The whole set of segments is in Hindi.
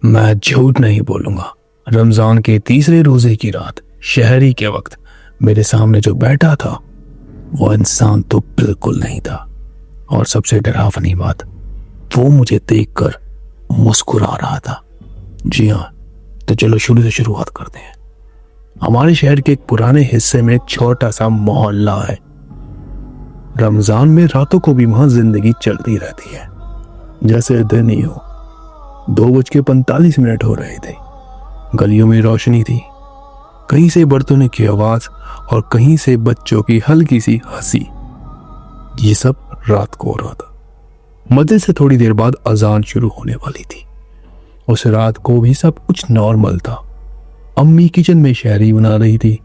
मैं झूठ नहीं बोलूंगा, रमजान के तीसरे रोजे की रात शहरी के वक्त मेरे सामने जो बैठा था वो इंसान तो बिल्कुल नहीं था। और सबसे डरावनी बात, वो मुझे देखकर मुस्कुरा रहा था। जी हाँ, तो चलो शुरू से शुरुआत करते हैं। हमारे शहर के एक पुराने हिस्से में एक छोटा सा मोहल्ला है। रमजान में रातों को भी वहां जिंदगी चलती रहती है जैसे दिन ही हो। 2:45 हो रहे थे। गलियों में रोशनी थी, कहीं से बर्तनों की आवाज और कहीं से बच्चों की हल्की सी हंसी। ये सब रात को हो रहा था। मस्जिद से थोड़ी देर बाद अजान शुरू होने वाली थी। उस रात को भी सब कुछ नॉर्मल था। अम्मी किचन में शहरी बना रही थी,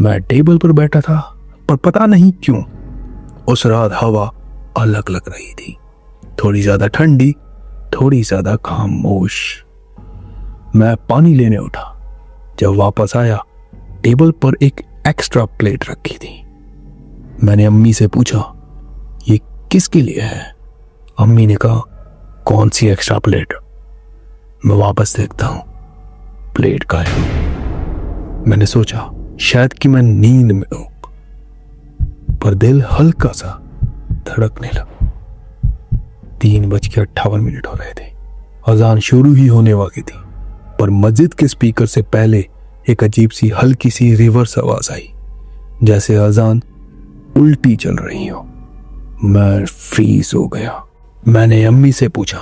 मैं टेबल पर बैठा था, पर पता नहीं क्यों उस रात हवा अलग लग रही थी। थोड़ी ज्यादा ठंडी, थोड़ी ज्यादा खामोश। मैं पानी लेने उठा। जब वापस आया, टेबल पर एक एक्स्ट्रा प्लेट रखी थी। मैंने अम्मी से पूछा, ये किसके लिए है? अम्मी ने कहा, कौन सी एक्स्ट्रा प्लेट? मैं वापस देखता हूं, प्लेट का है। मैंने सोचा शायद कि मैं नींद में हूं, पर दिल हल्का सा धड़कने लगा। 3:58 हो रहे थे। अजान शुरू ही होने वाली थी, पर मस्जिद के स्पीकर से पहले एक अजीब सी हल्की सी रिवर्स आवाज आई, जैसे अजान उल्टी चल रही हो। मैं फ्रीज हो गया। मैंने अम्मी से पूछा।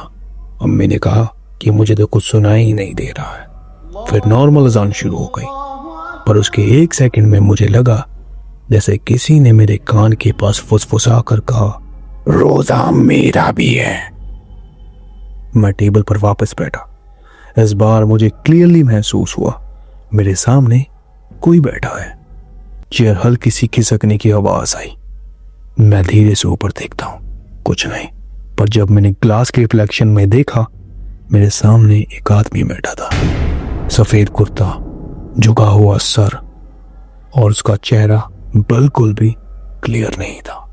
अम्मी ने कहा कि मुझे तो कुछ सुनाई ही नहीं दे रहा है। फिर नॉर्मल अजान शुरू हो गई, पर उसके 1 सेकंड में मुझे लगा जैसे किसी ने मेरे कान के पास फुसफुसा कर कहा, रोजा मेरा भी है। मैं टेबल पर वापस बैठा। इस बार मुझे क्लियरली महसूस हुआ मेरे सामने कोई बैठा है। चेयर हल्की सी खिसकने की आवाज आई। मैं धीरे से ऊपर देखता हूं, कुछ नहीं। पर जब मैंने ग्लास के रिफ्लेक्शन में देखा, मेरे सामने एक आदमी बैठा था। सफेद कुर्ता, झुका हुआ सर, और उसका चेहरा बिल्कुल भी क्लियर नहीं था।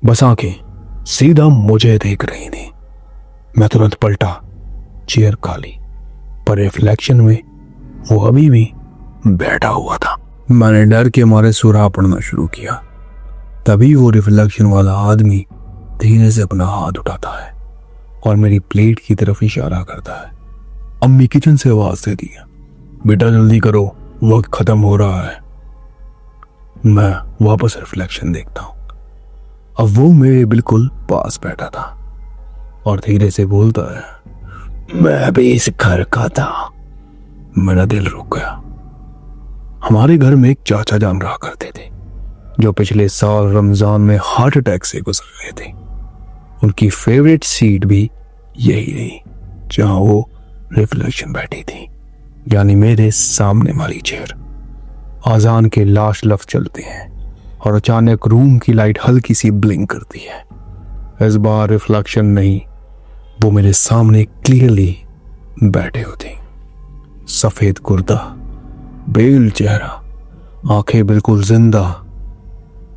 बस आंखें सीधा मुझे देख रही थी। मैं तुरंत पलटा, चेयर खाली, पर रिफ्लेक्शन में वो अभी भी बैठा हुआ था। मैंने डर के मारे सुराह पड़ना शुरू किया। तभी वो रिफ्लेक्शन वाला आदमी धीरे से अपना हाथ उठाता है और मेरी प्लेट की तरफ इशारा करता है। अम्मी किचन से आवाज देती है, बेटा जल्दी करो, वक्त खत्म हो रहा है। मैं वापस रिफ्लेक्शन देखता हूं। अब वो मेरे बिल्कुल पास बैठा था और धीरे से बोलता है, मैं भी इस घर का था। मेरा दिल रुक गया। हमारे घर में एक चाचा जान रहा करते थे, जो पिछले साल रमजान में हार्ट अटैक से गुजर गए थे। उनकी फेवरेट सीट भी यही रही जहां वो रिफ्लेक्शन बैठी थी, यानी मेरे सामने वाली चेयर। आजान के लास्ट लफ्ज चलते हैं और अचानक रूम की लाइट हल्की सी ब्लिंक करती है। इस बार रिफ्लेक्शन नहीं, वो मेरे सामने क्लियरली बैठे होते। सफेद कुर्ता, बेल चेहरा, आंखें बिल्कुल जिंदा,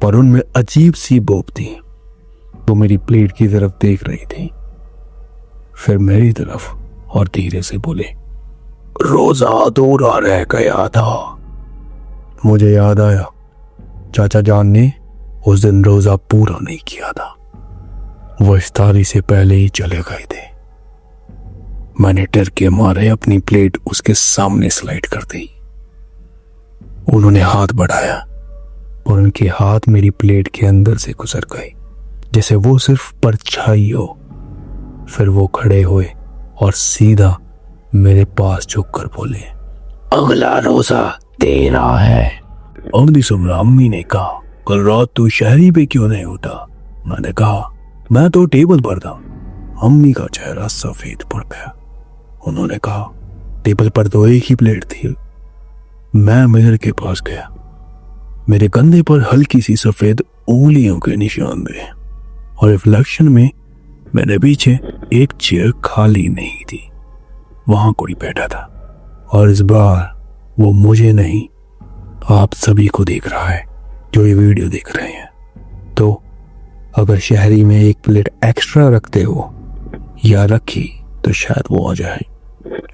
पर उनमें अजीब सी बोप थी। वो मेरी प्लेट की तरफ देख रही थी, फिर मेरी तरफ, और धीरे से बोले, रोजा अधूरा रह गया था। मुझे याद आया, चाचा जान ने उस दिन रोजा पूरा नहीं किया था। वो इफ्तारी से पहले ही चले गए थे। मैंने डर के मारे अपनी प्लेट उसके सामने स्लाइड कर दी। उन्होंने हाथ बढ़ाया और उनके हाथ मेरी प्लेट के अंदर से गुजर गए, जैसे वो सिर्फ परछाई हो। फिर वो खड़े हुए और सीधा मेरे पास झुककर बोले, अगला रोजा तेरा है। अवधि सुबह अम्मी ने कहा, कल रात तू शहरी पे क्यों नहीं उठा? मैंने कहा, मैं तो टेबल पर था। अम्मी का चेहरा सफेद पड़ गया। उन्होंने कहा, टेबल पर तो एक ही प्लेट थी। मैं मिरर के पास गया। मेरे कंधे पर हल्की सी सफेद उंगलियों के निशान थे और रिफ्लेक्शन में मेरे पीछे एक चेयर खाली नहीं थी। वहां कोई बैठा था और इस बार वो मुझे नहीं, आप सभी को देख रहा है जो ये वीडियो देख रहे हैं। तो अगर शहरी में एक प्लेट एक्स्ट्रा रखते हो या रखी तो शायद वो आ जाए।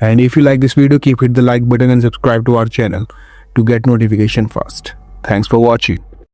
And if you like this video, keep hit the like button and subscribe to our channel to get notification fast. Thanks for watching.